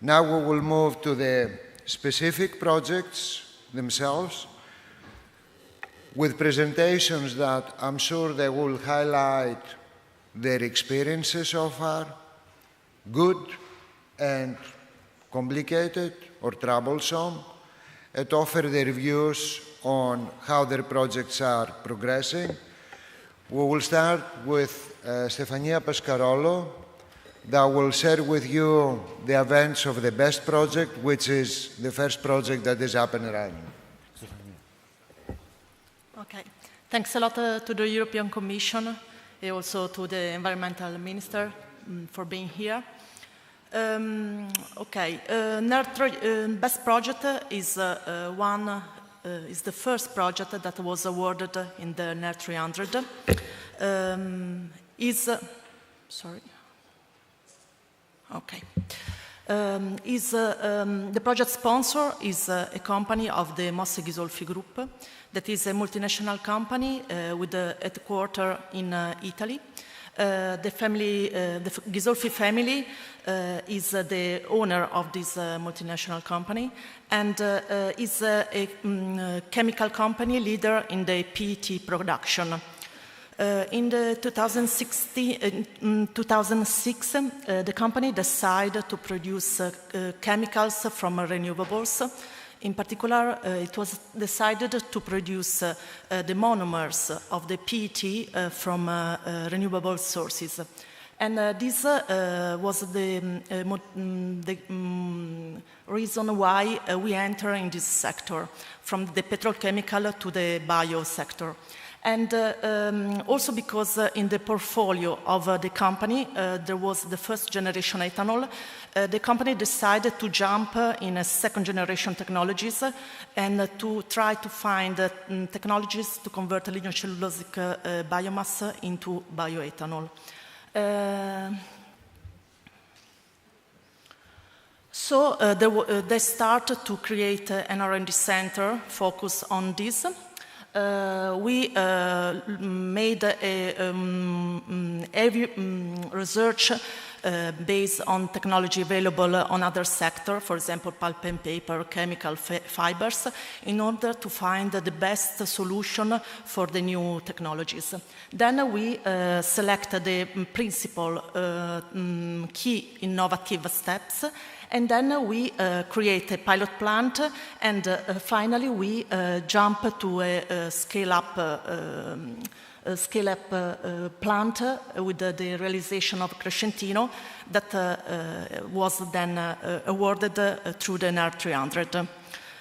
Now we will move to the specific projects themselves, with presentations that I'm sure they will highlight their experiences so far, good and complicated or troublesome, and offer their views on how their projects are progressing. We will start with Stefania Pescarolo, that will share with you the events of the BEST project, which is the first project that is up and running. Okay. Thanks a lot to the European Commission and also to the Environmental Minister for being here. BEST project is is the first project that was awarded in the NER 300. The project sponsor is a company of the Mosse Ghisolfi Group, that is a multinational company with a headquarters in Italy. The Ghisolfi family is the owner of this multinational company and is a chemical company leader in the PET production. In 2006, the company decided to produce chemicals from renewables. In particular, it was decided to produce the monomers of the PET from renewable sources. And this was the reason why we enter in this sector, from the petrochemical to the bio sector. And also because in the portfolio of the company, there was the first generation ethanol, the company decided to jump in a second generation technologies and to try to find technologies to convert lignocellulosic biomass into bioethanol. So they started to create an R&D center focused on this. We made a heavy research based on technology available on other sectors, for example, pulp and paper, chemical fibers, in order to find the best solution for the new technologies. Then we select the principal key innovative steps, and then we create a pilot plant, and finally we jump to a scale-up plant with the realization of Crescentino that was then awarded through the NER 300.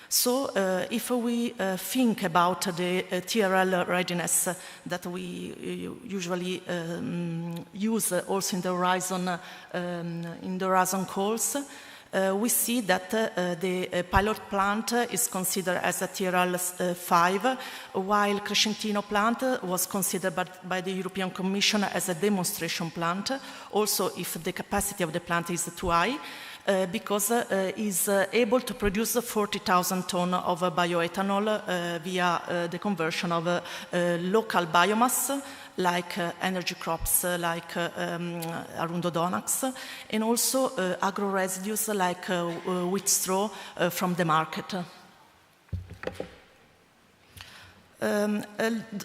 So if we think about the TRL readiness that we usually use also in the Horizon calls, we see that the pilot plant is considered as a TRL 5, while Crescentino plant was considered by the European Commission as a demonstration plant, also if the capacity of the plant is too high, because it's able to produce 40,000 tons of bioethanol via the conversion of local biomass, like energy crops like Arundodonax, and also agro-residues like wheat straw from the market.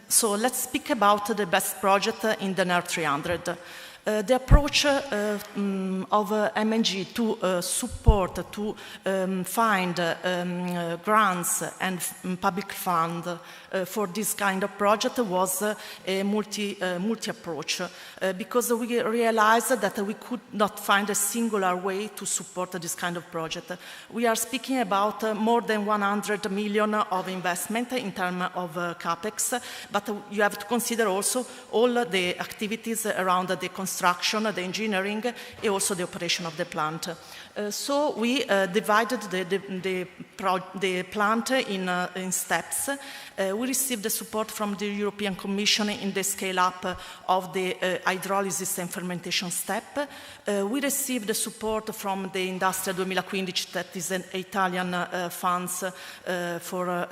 So let's speak about the BEST project in the NER 300. The approach of MNG to support, to find grants and public fund for this kind of project was a multi-approach, because we realized that we could not find a singular way to support this kind of project. We are speaking about more than 100 million of investment in terms of capex, but you have to consider also all the activities around the construction, the engineering, and also the operation of the plant. So we divided the plant in steps. We received the support from the European Commission in the scale-up of the hydrolysis and fermentation step. We received the support from the Industria 2015, that is an Italian funds for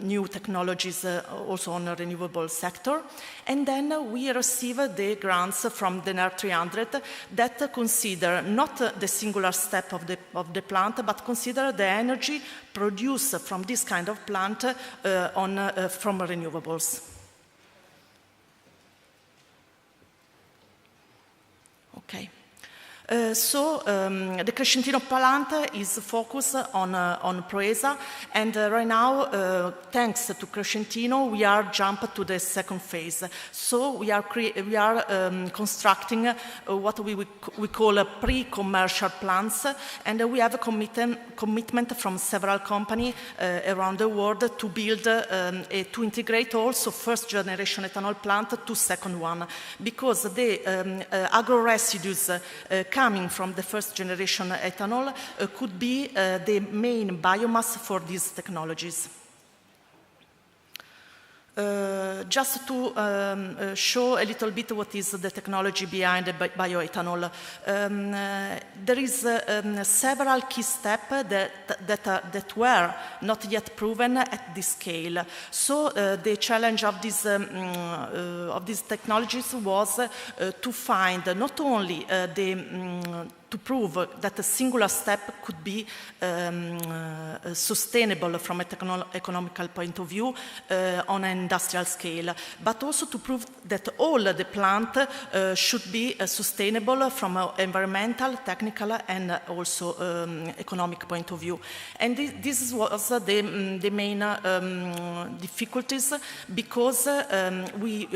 new technologies also on the renewable sector. And then we received the grants from the NER 300 that consider not the singular step of the plant, but consider the energy produced from this kind of plant from renewables. Okay. The Crescentino plant is focused on Proesa, and right now, thanks to Crescentino, we are jumped to the second phase. So we are constructing what we call a pre-commercial plants, and we have a commitment from several companies around the world to build, to integrate also first generation ethanol plant to second one, because the agro residues coming from the first generation ethanol could be the main biomass for these technologies. Just to show a little bit what is the technology behind the bioethanol, there is several key steps that were not yet proven at this scale. So the challenge of these technologies was to find not only to prove that a singular step could be sustainable from an economical point of view on an industrial scale, but also to prove that all the plant should be sustainable from an environmental, technical, and also economic point of view. And this was the main difficulties, because we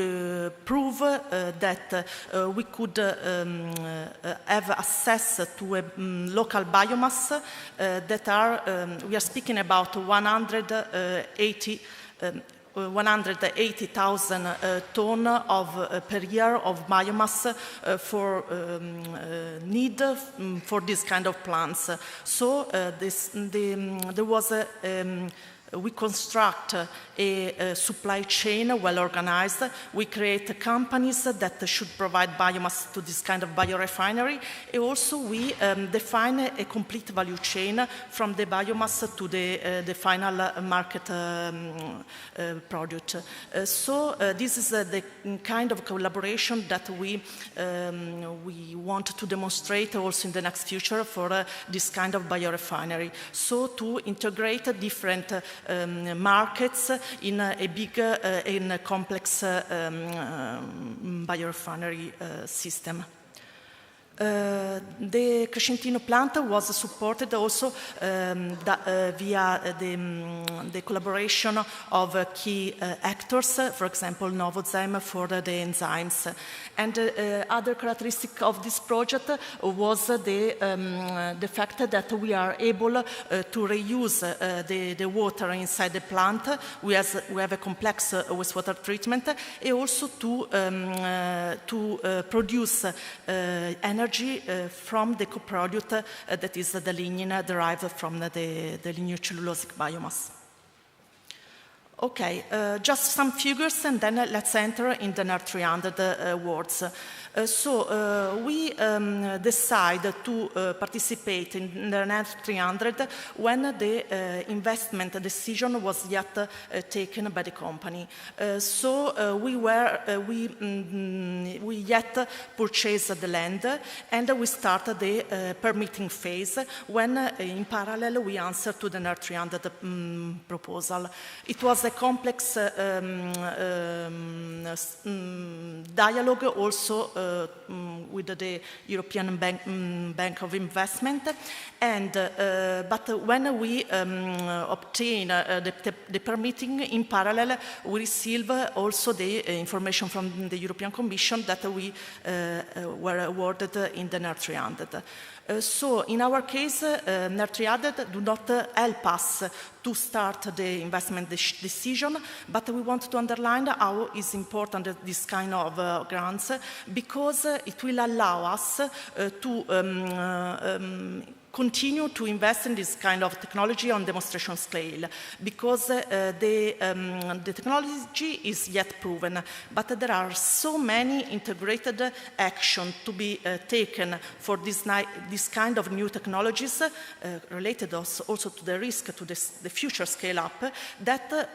prove that we could have access to a local biomass that are, we are speaking about 180,000 ton per year of biomass for need for this kind of plants. So there was we construct a supply chain well organized. We create companies that should provide biomass to this kind of biorefinery. And also we define a complete value chain from the biomass to the final market product. So this is the kind of collaboration that we want to demonstrate also in the next future for this kind of biorefinery. So to integrate different markets in a big and complex biorefinery system. The Crescentino plant was supported also via the collaboration of key actors, for example, Novozymes for the enzymes. And other characteristic of this project was the fact that we are able to reuse the water inside the plant. We have a complex wastewater treatment, and also to produce energy from the co-product that is the lignin derived from the lignocellulosic biomass. Okay, just some figures, and then let's enter in the NER 300 words. We decide to participate in the NER 300 when the investment decision was yet taken by the company. We yet purchased the land, and we started the permitting phase when, in parallel, we answered to the NER 300 proposal. It was a complex dialogue also with the European Bank of Investment, and but when we obtain the permitting, in parallel we receive also the information from the European Commission that we were awarded in the NER 300. So in our case, NER 300 do not help us to start the investment decision, but we want to underline how is important this kind of grants, because it will allow us to continue to invest in this kind of technology on demonstration scale, because the technology is yet proven, but there are so many integrated actions to be taken for this kind of new technologies, related also to the risk, to the future scale-up, that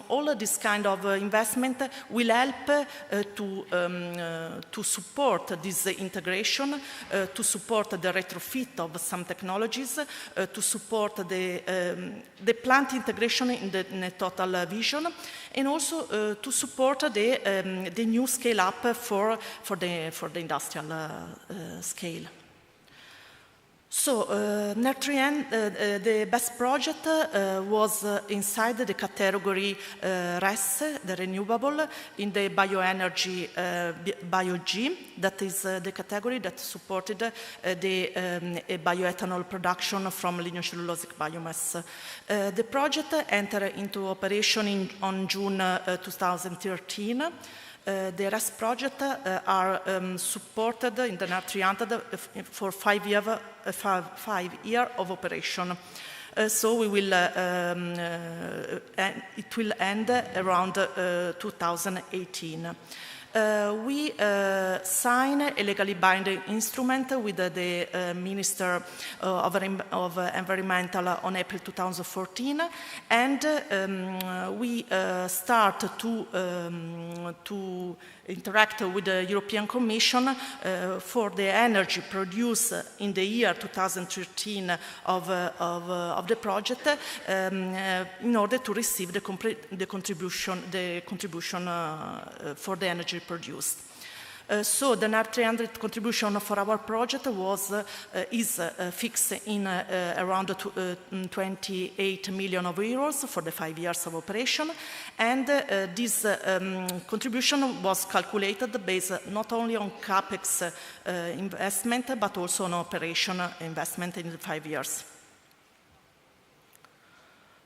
all this kind of investment will help to support this integration, to support the retrofit of some technologies, to support the plant integration in the total vision, and also to support the new scale-up for the industrial scale. So, the best project was inside the category RES, the renewable, in the bioenergy BioG, that is the category that supported the bioethanol production from lignocellulosic biomass. The project entered into operation on June 2013. The RES project are supported in the NER 300 for 5 years of operation. So we will, it will end around 2018. We signed a legally binding instrument with the Minister of Environmental on April 2014, and we start to interact with the European Commission for the energy produced in the year 2013 of the project, in order to receive the contribution for the energy produced. So the NER 300 contribution for our project is fixed in around 28 million euros for the 5 years of operation, and this contribution was calculated based not only on CAPEX investment, but also on operation investment in the 5 years.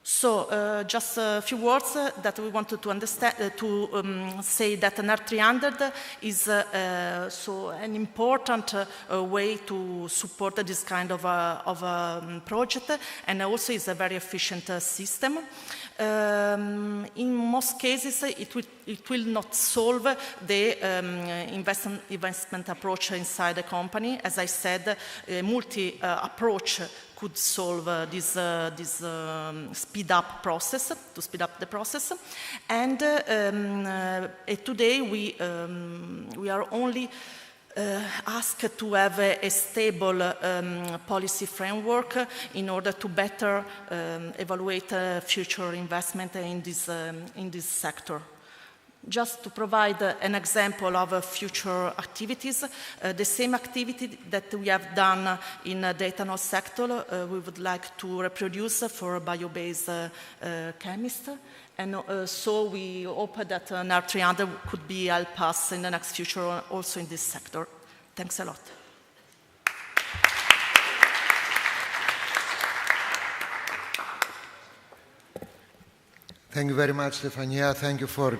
So, just a few words that we wanted to understand, say that NER 300 is so an important way to support this kind of project, and also is a very efficient system. In most cases, it will not solve the investment approach inside the company. As I said, a multi-approach could solve this speed up the process, and today we are only asked to have a stable policy framework in order to better evaluate future investment in this sector. Just to provide an example of future activities, the same activity that we have done in the ethanol sector, we would like to reproduce for bio-based chemists. And so we hope that NER 300 could help us in the next future also in this sector. Thanks a lot. Thank you very much, Stefania. Thank you for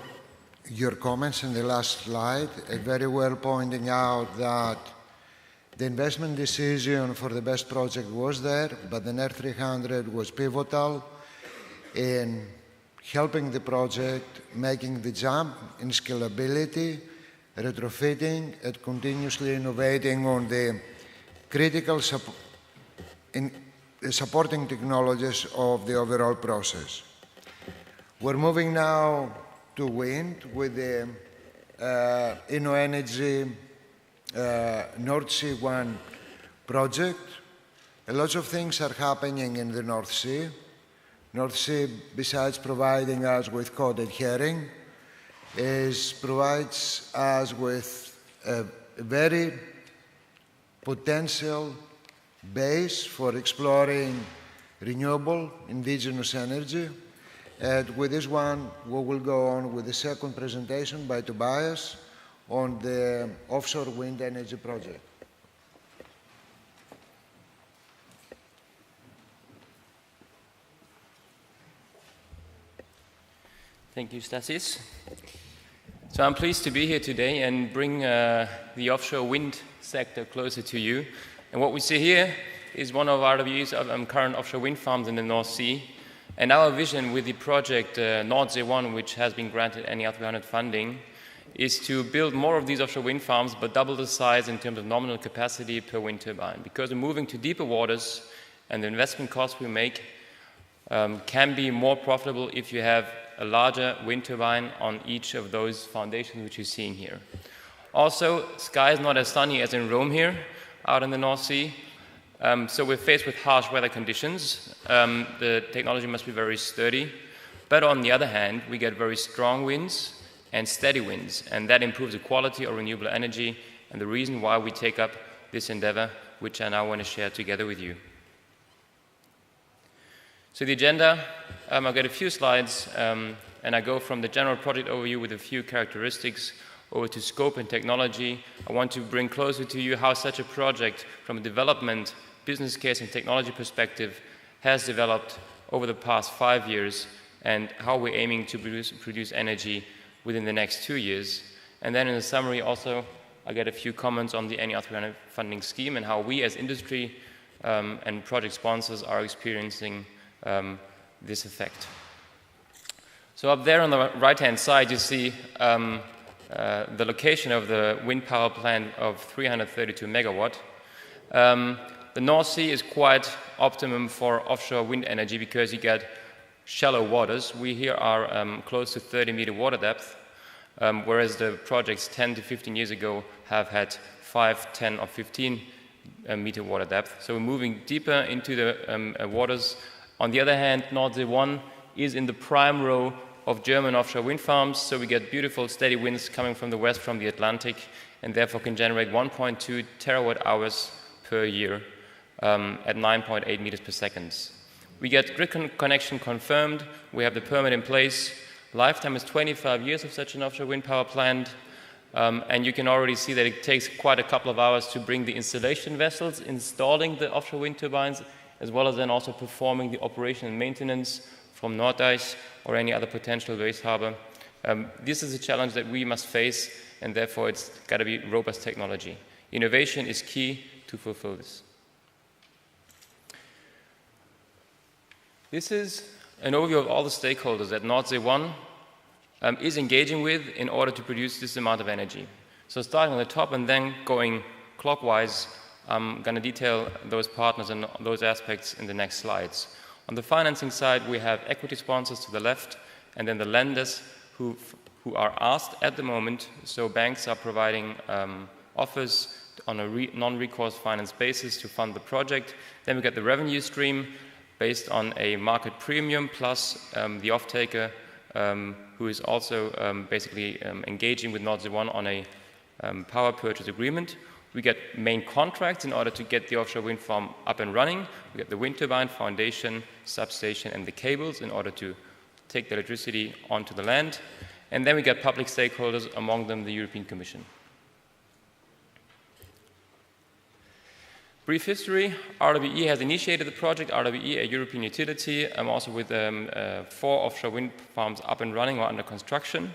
your comments in the last slide, very well pointing out that the investment decision for the best project was there, but the NER 300 was pivotal in helping the project, making the jump in scalability, retrofitting, and continuously innovating on the critical supporting technologies of the overall process. We're moving now to wind with the Innogy North Sea 1 project. A lot of things are happening in the North Sea. North Sea, besides providing us with coded herring, provides us with a very potential base for exploring renewable indigenous energy. And with this one, we will go on with the second presentation by Tobias on the offshore wind energy project. Thank you, Stasis. So I'm pleased to be here today and bring the offshore wind sector closer to you. And what we see here is one of RWE's current offshore wind farms in the North Sea. And our vision with the project Nordsee 1, which has been granted NER 300 funding, is to build more of these offshore wind farms, but double the size in terms of nominal capacity per wind turbine. Because we're moving to deeper waters, and the investment costs we make can be more profitable if you have a larger wind turbine on each of those foundations which you're seeing here. Also, sky is not as sunny as in Rome here, out in the North Sea. So we're faced with harsh weather conditions. The technology must be very sturdy. But on the other hand, we get very strong winds and steady winds, and that improves the quality of renewable energy, and the reason why we take up this endeavor, which I now want to share together with you. So the agenda, I've got a few slides, and I go from the general project overview with a few characteristics over to scope and technology. I want to bring closer to you how such a project, from a development, business case and technology perspective, has developed over the past 5 years, and how we're aiming to produce energy within the next 2 years. And then in the summary also, I get a few comments on the NER 300 funding scheme and how we as industry and project sponsors are experiencing this effect. So up there on the right-hand side, you see the location of the wind power plant of 332 megawatt. The North Sea is quite optimum for offshore wind energy because you get shallow waters. We here are close to 30-meter water depth, whereas the projects 10 to 15 years ago have had 5, 10, or 15-meter water depth. So we're moving deeper into the waters. On the other hand, Nordsee 1 is in the prime row of German offshore wind farms, so we get beautiful steady winds coming from the west, from the Atlantic, and therefore can generate 1.2 terawatt hours per year at 9.8 meters per second. We get grid connection confirmed, we have the permit in place, lifetime is 25 years of such an offshore wind power plant, and you can already see that it takes quite a couple of hours to bring the installation vessels, installing the offshore wind turbines, as well as then also performing the operation and maintenance from Norddeich or any other potential Griesshaber. This is a challenge that we must face, and therefore it's got to be robust technology. Innovation is key to fulfill this. This is an overview of all the stakeholders that Nordsee 1 is engaging with in order to produce this amount of energy. So starting on the top and then going clockwise, I'm going to detail those partners and those aspects in the next slides. On the financing side, we have equity sponsors to the left, and then the lenders who are asked at the moment. So banks are providing offers on a non-recourse finance basis to fund the project. Then we get the revenue stream based on a market premium, plus the off-taker who is also basically engaging with Nordsee 1 on a power purchase agreement. We get main contracts in order to get the offshore wind farm up and running. We get the wind turbine, foundation, substation, and the cables in order to take the electricity onto the land. And then we get public stakeholders, among them the European Commission. Brief history, RWE has initiated the project. RWE, a European utility, also with 4 offshore wind farms up and running or under construction.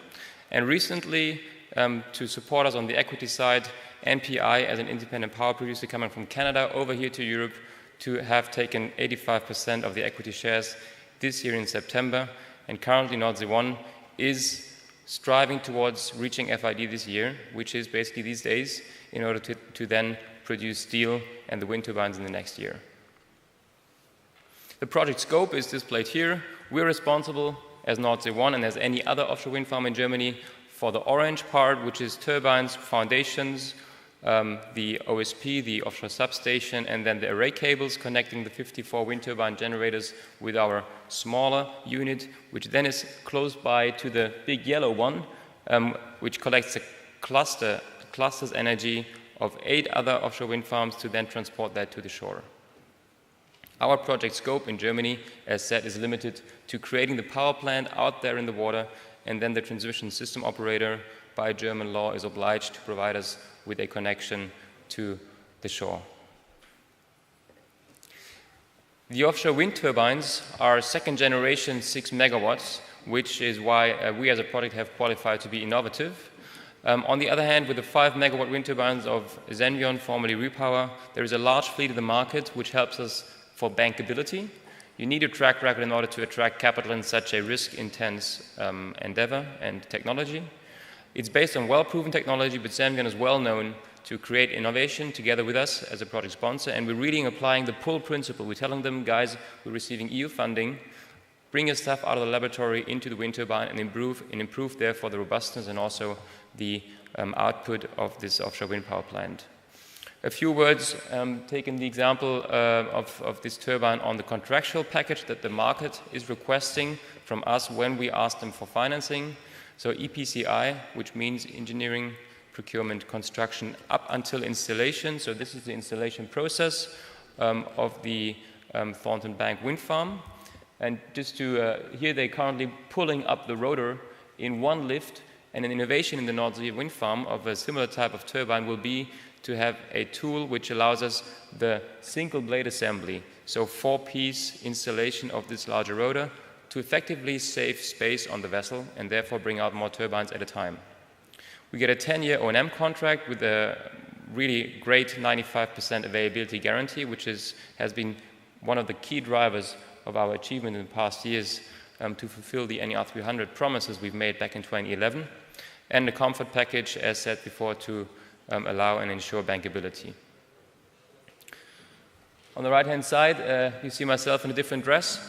And recently, to support us on the equity side, NPI, as an independent power producer coming from Canada over here to Europe, to have taken 85% of the equity shares this year in September. And currently Nordsee 1 is striving towards reaching FID this year, which is basically these days, in order to then produce steel and the wind turbines in the next year. The project scope is displayed here. We're responsible as Nordsee 1 and as any other offshore wind farm in Germany for the orange part, which is turbines, foundations, the OSP, the offshore substation, and then the array cables connecting the 54 wind turbine generators with our smaller unit, which then is close by to the big yellow one, which collects a cluster's energy of 8 other offshore wind farms to then transport that to the shore. Our project scope in Germany, as said, is limited to creating the power plant out there in the water, and then the transmission system operator, by German law, is obliged to provide us with a connection to the shore. The offshore wind turbines are second generation 6 megawatts, which is why we as a project have qualified to be innovative. On the other hand, with the 5 megawatt wind turbines of Senvion, formerly Repower, there is a large fleet in the market which helps us for bankability. You need a track record in order to attract capital in such a risk-intense endeavor and technology. It's based on well-proven technology, but Senvion is well known to create innovation together with us as a project sponsor, and we're really applying the pull principle. We're telling them, guys, we're receiving EU funding, bring your stuff out of the laboratory into the wind turbine and improve therefore the robustness and also the output of this offshore wind power plant. A few words, taking the example of this turbine on the contractual package that the market is requesting from us when we ask them for financing. So EPCI, which means engineering, procurement, construction, up until installation. So this is the installation process of the Thornton Bank wind farm. And just to, here they're currently pulling up the rotor in one lift, and an innovation in the North Sea wind farm of a similar type of turbine will be to have a tool which allows us the single blade assembly, so 4-piece installation of this larger rotor to effectively save space on the vessel and therefore bring out more turbines at a time. We get a 10-year O&M contract with a really great 95% availability guarantee, which has been one of the key drivers of our achievement in the past years to fulfill the NER 300 promises we've made back in 2011, and the comfort package, as said before, to allow and ensure bankability. On the right-hand side, you see myself in a different dress.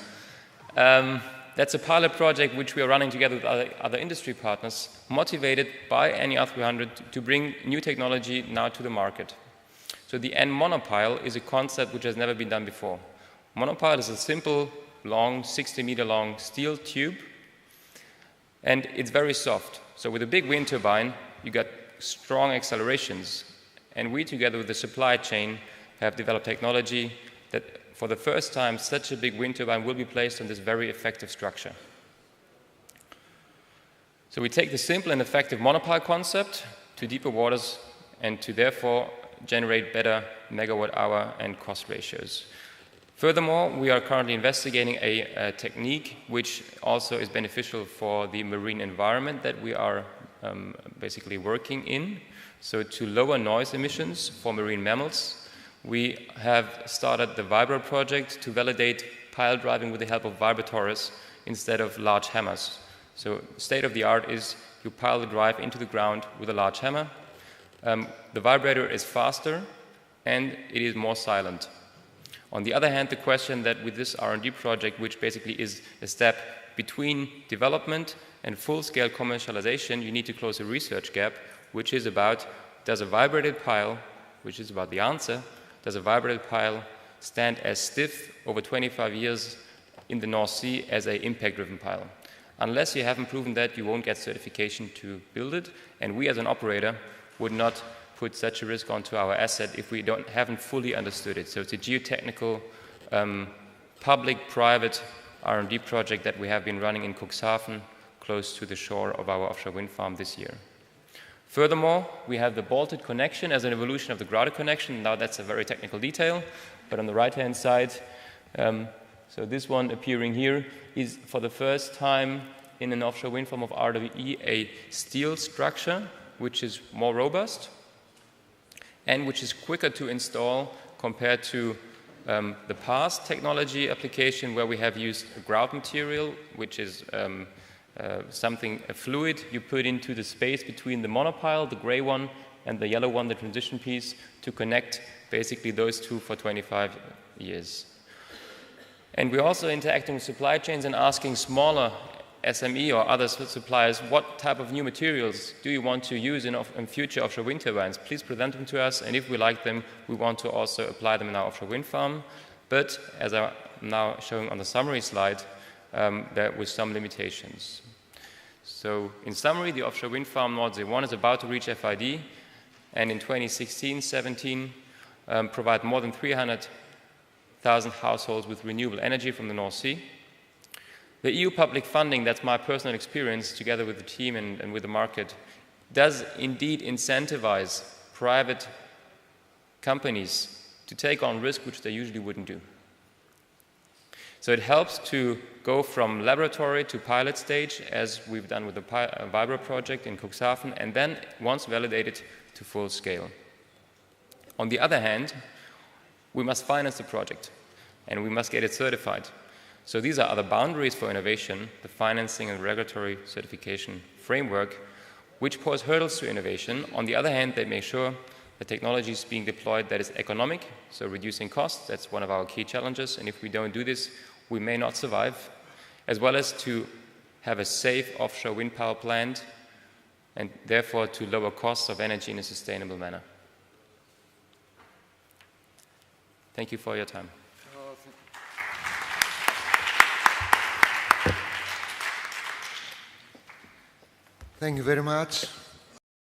That's a pilot project which we are running together with other industry partners, motivated by NER 300 to bring new technology now to the market. So the N-monopile is a concept which has never been done before. Monopile is a simple, long, 60-meter long steel tube, and it's very soft. So with a big wind turbine, you got strong accelerations, and we, together with the supply chain, have developed technology that for the first time such a big wind turbine will be placed on this very effective structure. So we take the simple and effective monopile concept to deeper waters and to therefore generate better megawatt hour and cost ratios. Furthermore, we are currently investigating a technique which also is beneficial for the marine environment that we are basically working in. So to lower noise emissions for marine mammals, we have started the Vibro project to validate pile driving with the help of vibratories instead of large hammers. So state of the art is you pile the drive into the ground with a large hammer. The vibrator is faster and it is more silent. On the other hand, the question that with this R&D project, which basically is a step between development and full-scale commercialization, you need to close a research gap, which is about, does a vibrated pile, which is about the answer, does a vibrated pile stand as stiff over 25 years in the North Sea as an impact-driven pile? Unless you haven't proven that, you won't get certification to build it, and we as an operator would not put such a risk onto our asset if we haven't fully understood it. So it's a geotechnical, public-private R&D project that we have been running in Cuxhaven, close to the shore of our offshore wind farm this year. Furthermore, we have the bolted connection as an evolution of the grouted connection. Now that's a very technical detail, but on the right-hand side, so this one appearing here is for the first time in an offshore wind farm of RWE a steel structure which is more robust and which is quicker to install compared to the past technology application where we have used a grout material, which is a fluid you put into the space between the monopile, the gray one, and the yellow one, the transition piece, to connect basically those two for 25 years. And we're also interacting with supply chains and asking smaller SME or other suppliers, what type of new materials do you want to use in future offshore wind turbines? Please present them to us, and if we like them, we want to also apply them in our offshore wind farm. But as I'm now showing on the summary slide, there with some limitations. So in summary, the offshore wind farm Nordsee 1 is about to reach FID, and in 2016-17 provide more than 300,000 households with renewable energy from the North Sea. The EU public funding, that's my personal experience together with the team and with the market, does indeed incentivize private companies to take on risk which they usually wouldn't do. So it helps to go from laboratory to pilot stage, as we've done with the Vibro project in Cuxhaven, and then, once validated, to full scale. On the other hand, we must finance the project, and we must get it certified. So these are other boundaries for innovation, the financing and regulatory certification framework, which pose hurdles to innovation. On the other hand, they make sure the technology is being deployed that is economic, so reducing costs, that's one of our key challenges, and if we don't do this, we may not survive, as well as to have a safe offshore wind power plant, and therefore to lower costs of energy in a sustainable manner. Thank you for your time. Thank you very much.